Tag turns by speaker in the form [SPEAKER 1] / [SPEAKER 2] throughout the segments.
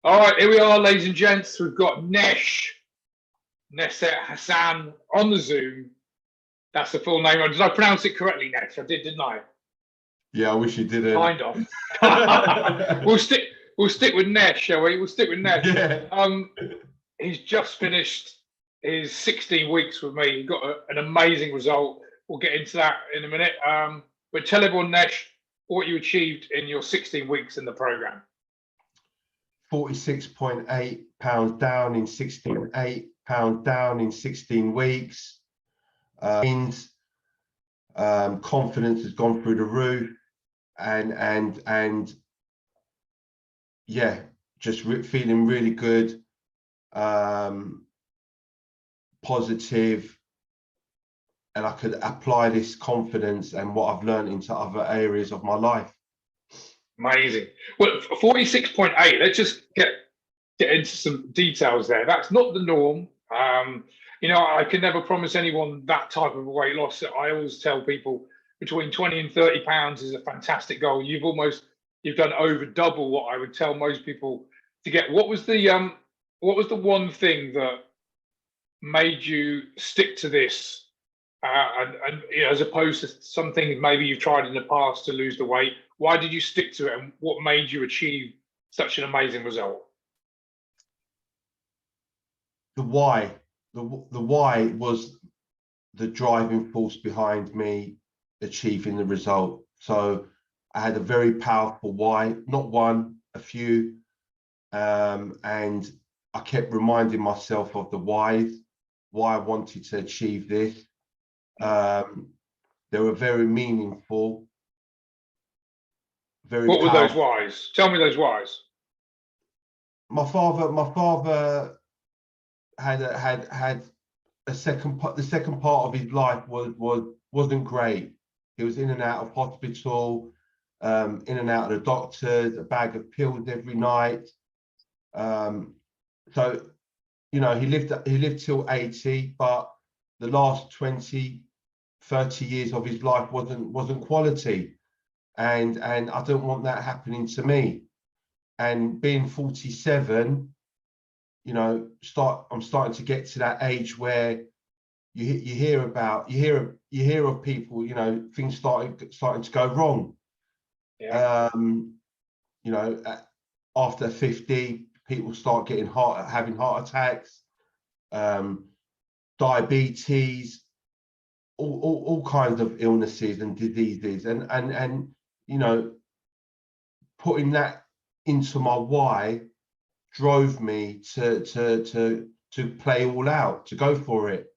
[SPEAKER 1] All right, here we are, ladies and gents. We've got Nesh Hassan on the Zoom. That's the full name. Did I pronounce it correctly, Nesh? I did, didn't I?
[SPEAKER 2] Yeah, I wish you didn't.
[SPEAKER 1] Kind of. We'll stick with Nesh, shall we? We'll stick with Nesh.
[SPEAKER 2] Yeah.
[SPEAKER 1] He's just finished his 16 weeks with me. He got an amazing result. We'll get into that in a minute. But tell everyone, Nesh, what you achieved in your 16 weeks in the program.
[SPEAKER 2] 46.8 pounds down in 16, 8 pounds down in 16 weeks. Confidence has gone through the roof, and yeah, just feeling really good, positive, and I could apply this confidence and what I've learned into other areas of my life.
[SPEAKER 1] Amazing. Well, 46.8. Let's just get into some details there. That's not the norm. I can never promise anyone that type of weight loss. I always tell people between 20 and 30 pounds is a fantastic goal. You've done over double what I would tell most people to get. What was the one thing that made you stick to this? As opposed to some things maybe you've tried in the past to lose the weight, why did you stick to it, and what made you achieve such an amazing result?
[SPEAKER 2] The why was the driving force behind me achieving the result. So I had a very powerful why, not one, a few, and I kept reminding myself of the why I wanted to achieve this. They were very meaningful.
[SPEAKER 1] What were those whys? Tell me those whys.
[SPEAKER 2] My father had the second part of his life wasn't great. He was in and out of hospital, in and out of the doctors, a bag of pills every night. So he lived till 80, but the last 20, 30 years of his life wasn't quality, and I don't want that happening to me. And being 47, I'm starting to get to that age where you hear of people, things starting to go wrong.
[SPEAKER 1] Yeah.
[SPEAKER 2] After 50, people start having heart attacks, diabetes, all kinds of illnesses and diseases, and putting that into my why drove me to play all out, to go for it.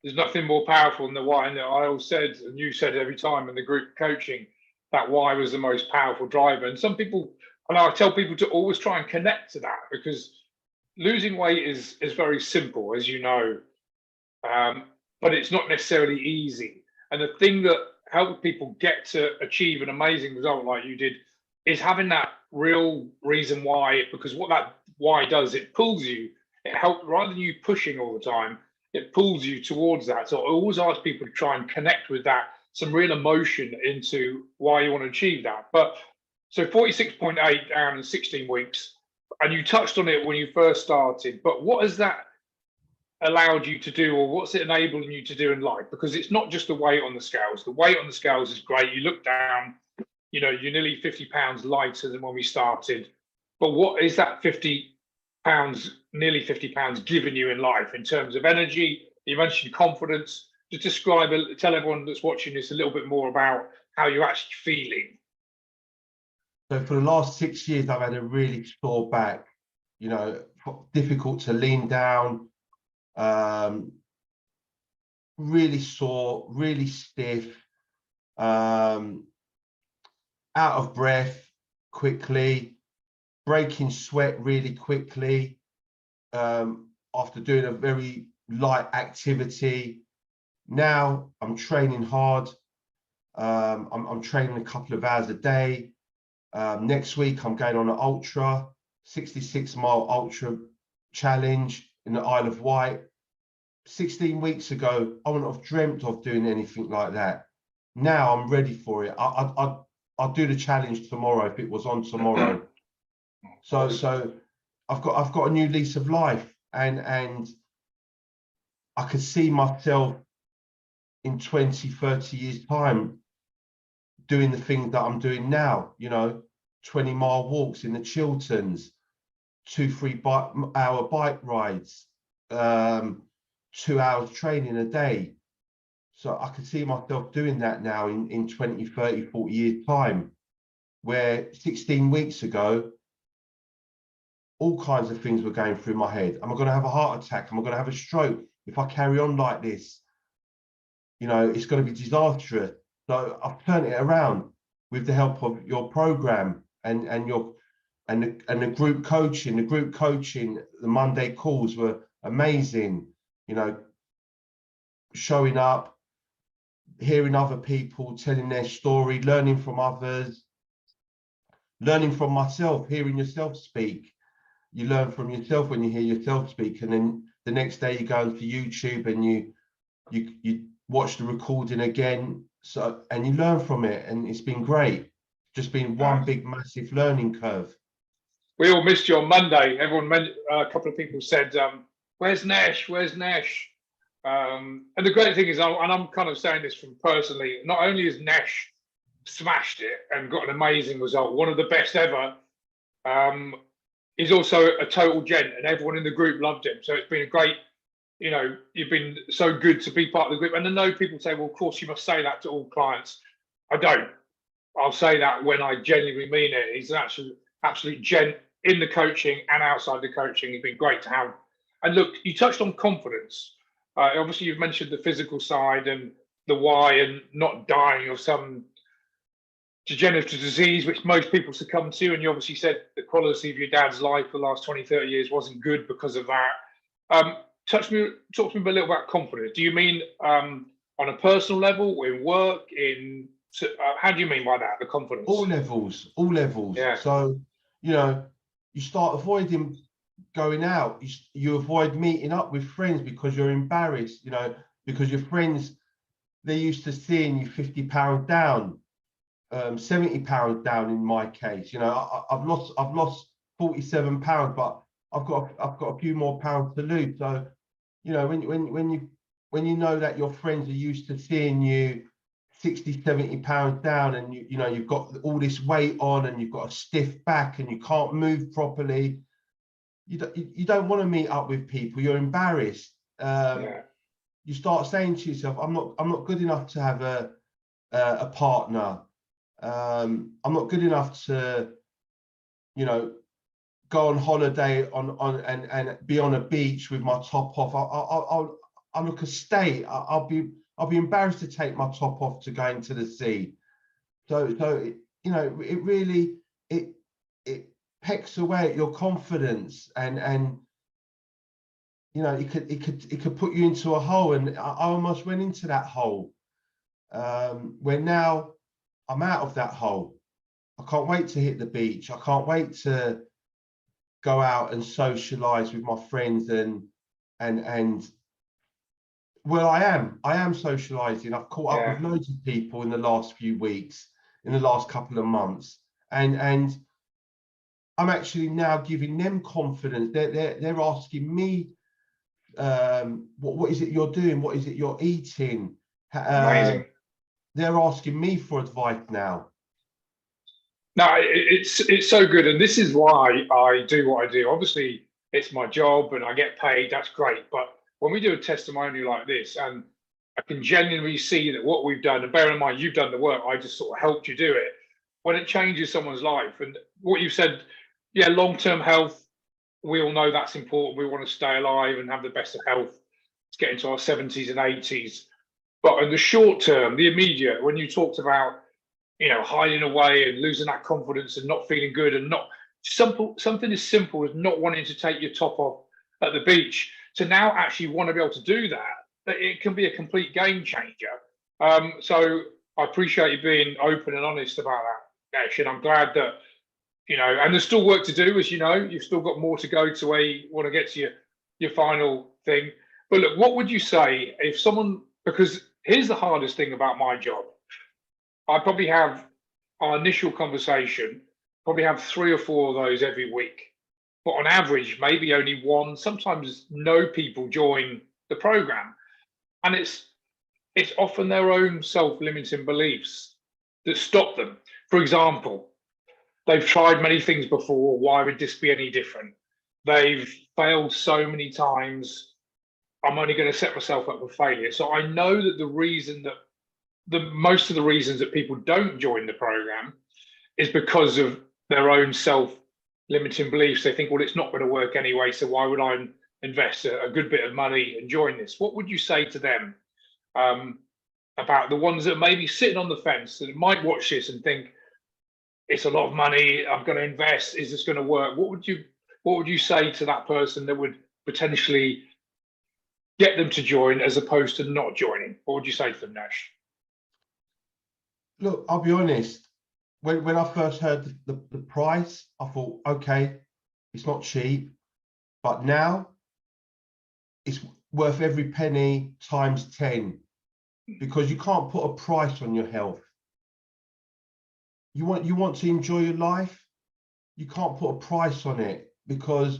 [SPEAKER 1] There's nothing more powerful than the why, and I always said, and you said every time in the group coaching, that why was the most powerful driver. And some people, and I tell people to always try and connect to that, because losing weight is very simple, as you know, but it's not necessarily easy. And the thing that helps people get to achieve an amazing result like you did is having that real reason why, because what that why does, it pulls you. It helps, rather than you pushing all the time, it pulls you towards that. So I always ask people to try and connect with that, some real emotion into why you want to achieve that. But so 46.8 down in 16 weeks, and you touched on it when you first started, but what has that allowed you to do, or what's it enabling you to do in life? Because it's not just the weight on the scales. The weight on the scales is great. You look down, you're nearly 50 pounds lighter than when we started. But what is that 50 pounds, nearly 50 pounds, giving you in life in terms of energy? You mentioned confidence. Just describe, tell everyone that's watching this a little bit more about how you're actually feeling.
[SPEAKER 2] So for the last 6 years, I've had a really sore back, difficult to lean down, really sore, really stiff, out of breath quickly, breaking sweat really quickly, after doing a very light activity. Now I'm training hard. I'm training a couple of hours a day. Next week I'm going on an ultra, 66-mile ultra challenge in the Isle of Wight. 16 weeks ago, I wouldn't have dreamt of doing anything like that. Now I'm ready for it. I'll do the challenge tomorrow if it was on tomorrow. So I've got a new lease of life, and I could see myself in 20, 30 years time doing the things that I'm doing now, 20-mile walks in the Chilterns, 2-3 hour bike rides, 2 hours training a day. So I could see myself doing that now in 20, 30, 40 years time, where 16 weeks ago, all kinds of things were going through my head. Am I going to have a heart attack? Am I going to have a stroke? If I carry on like this, it's going to be disastrous. So I've turned it around with the help of your program and the group coaching. The group coaching, the Monday calls were amazing. Showing up, hearing other people telling their story, learning from others, learning from myself, hearing yourself speak. You learn from yourself when you hear yourself speak, and then the next day you go onto YouTube and you watch the recording again. So, and you learn from it, and it's been great. Just been one big massive learning curve.
[SPEAKER 1] We all missed you on Monday. A couple of people said, "Where's Nesh? Where's Nesh?" And the great thing is, and I'm kind of saying this from personally, not only has Nesh smashed it and got an amazing result, one of the best ever, he's also a total gent, and everyone in the group loved him. So it's been a great, you've been so good to be part of the group. And I know people say, well, of course you must say that to all clients. I don't. I'll say that when I genuinely mean it. He's an absolute gent in the coaching and outside the coaching. He's been great to have. And look, you touched on confidence. Obviously, you've mentioned the physical side and the why, and not dying of some degenerative disease, which most people succumb to. And you obviously said the quality of your dad's life for the last 20, 30 years wasn't good because of that. Talk to me a little about confidence. Do you mean on a personal level, in work, how do you mean by that, the confidence?
[SPEAKER 2] All levels.
[SPEAKER 1] Yeah.
[SPEAKER 2] So, you start avoiding going out. You avoid meeting up with friends because you're embarrassed, because your friends, they're used to seeing you 50 pounds down, 70 pounds down in my case. I've lost 47 pounds, but I've got a few more pounds to lose. So, when you know that your friends are used to seeing you 60, 70 pounds down, and you've got all this weight on, and you've got a stiff back, and you can't move properly, you don't want to meet up with people. You're embarrassed. You start saying to yourself, I'm not good enough to have a partner. I'm not good enough to go on holiday and be on a beach with my top off. I'll look a state. I'll be embarrassed to take my top off to go into the sea. So it really pecks away at your confidence, and it could put you into a hole. And I almost went into that hole, where now I'm out of that hole. I can't wait to hit the beach. I can't wait to go out and socialize with my friends and well, I am socializing. I've caught up with loads of people in the last few weeks, in the last couple of months, and I'm actually now giving them confidence. They're asking me, what is it you're doing? What is it you're eating?
[SPEAKER 1] Amazing.
[SPEAKER 2] They're asking me for advice now.
[SPEAKER 1] No, it's so good, and this is why I do what I do. Obviously, it's my job, and I get paid. That's great, but when we do a testimonial like this, and I can genuinely see that what we've done, and bear in mind, you've done the work, I just sort of helped you do it. When it changes someone's life, and what you've said, long-term health, we all know that's important. We want to stay alive and have the best of health to get into our 70s and 80s. But in the short term, the immediate, when you talked about, hiding away and losing that confidence and not feeling good, and not something as simple as not wanting to take your top off at the beach, to now actually want to be able to do that, it can be a complete game changer. So I appreciate you being open and honest about that, Nesh, and I'm glad that, and there's still work to do, as you know, you've still got more to go to where you want to get to your final thing. But look, what would you say if someone, because here's the hardest thing about my job, I probably have our initial conversation, probably have 3 or 4 of those every week. But on average, maybe only one, sometimes no people join the program. And it's often their own self-limiting beliefs that stop them. For example, they've tried many things before. Why would this be any different? They've failed so many times. I'm only going to set myself up for failure. So I know that the reason that most of the reasons that people don't join the program is because of their own self-limiting beliefs. They think, well, it's not going to work anyway, so why would I invest a good bit of money and join this? What would you say to them about the ones that may be sitting on the fence, that might watch this and think, it's a lot of money, I'm going to invest, is this going to work? What would you say to that person that would potentially get them to join as opposed to not joining? What would you say to them, Nesh?
[SPEAKER 2] Look, I'll be honest. When I first heard the price, I thought, okay, it's not cheap, but now it's worth every penny times 10, because you can't put a price on your health. You want to enjoy your life, you can't put a price on it, because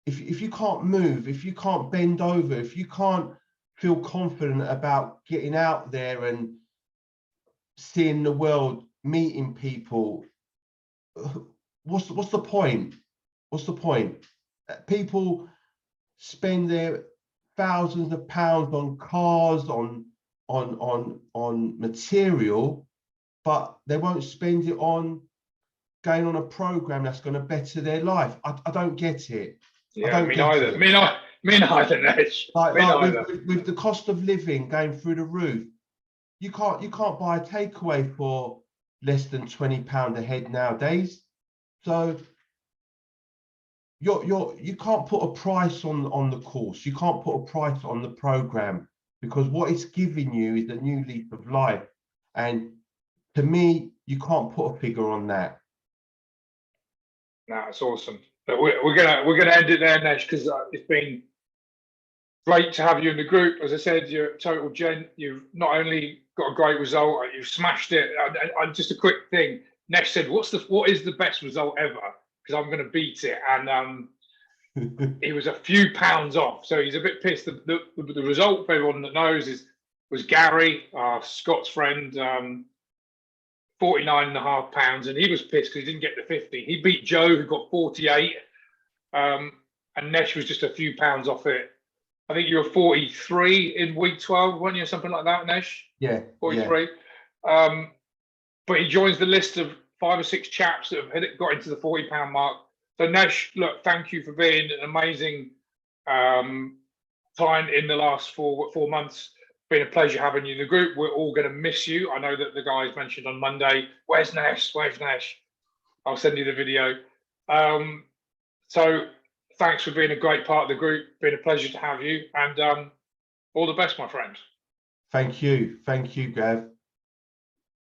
[SPEAKER 2] if you can't move, if you can't bend over, if you can't feel confident about getting out there and seeing the world, meeting people, what's the point? What's the point? People spend their thousands of pounds on cars, on material, but they won't spend it on going on a program that's going to better their life. I don't get it.
[SPEAKER 1] Yeah, me neither. Me neither, Nesh.
[SPEAKER 2] With the cost of living going through the roof, you can't buy a takeaway for less than £20 a head nowadays. So you can't put a price on the course. You can't put a price on the program, because what it's giving you is a new lease of life. And to me, you can't put a figure on that.
[SPEAKER 1] No, it's awesome. But we're gonna end it there, Nesh, because it's been great to have you in the group. As I said, you're a total gent. You've not only got a great result, you've smashed it. And just a quick thing, Nesh said, "What is the best result ever?" Because I'm going to beat it, and he was a few pounds off, so he's a bit pissed. The result, for everyone that knows, was Gary, Scott's friend, 49.5 pounds, and he was pissed because he didn't get the 50. He beat Joe, who got 48, and Nesh was just a few pounds off it. I think you were 43 in week 12, weren't you? Something like that, Nesh?
[SPEAKER 2] Yeah.
[SPEAKER 1] 43. Yeah. But he joins the list of 5 or 6 chaps that have got into the £40 mark. So Nesh, look, thank you for being an amazing time in the last four months. Been a pleasure having you in the group. We're all going to miss you. I know that the guys mentioned on Monday, where's Nesh? Where's Nesh? I'll send you the video. So thanks for being a great part of the group. Been a pleasure to have you, and all the best, my friend.
[SPEAKER 2] Thank you, Gav.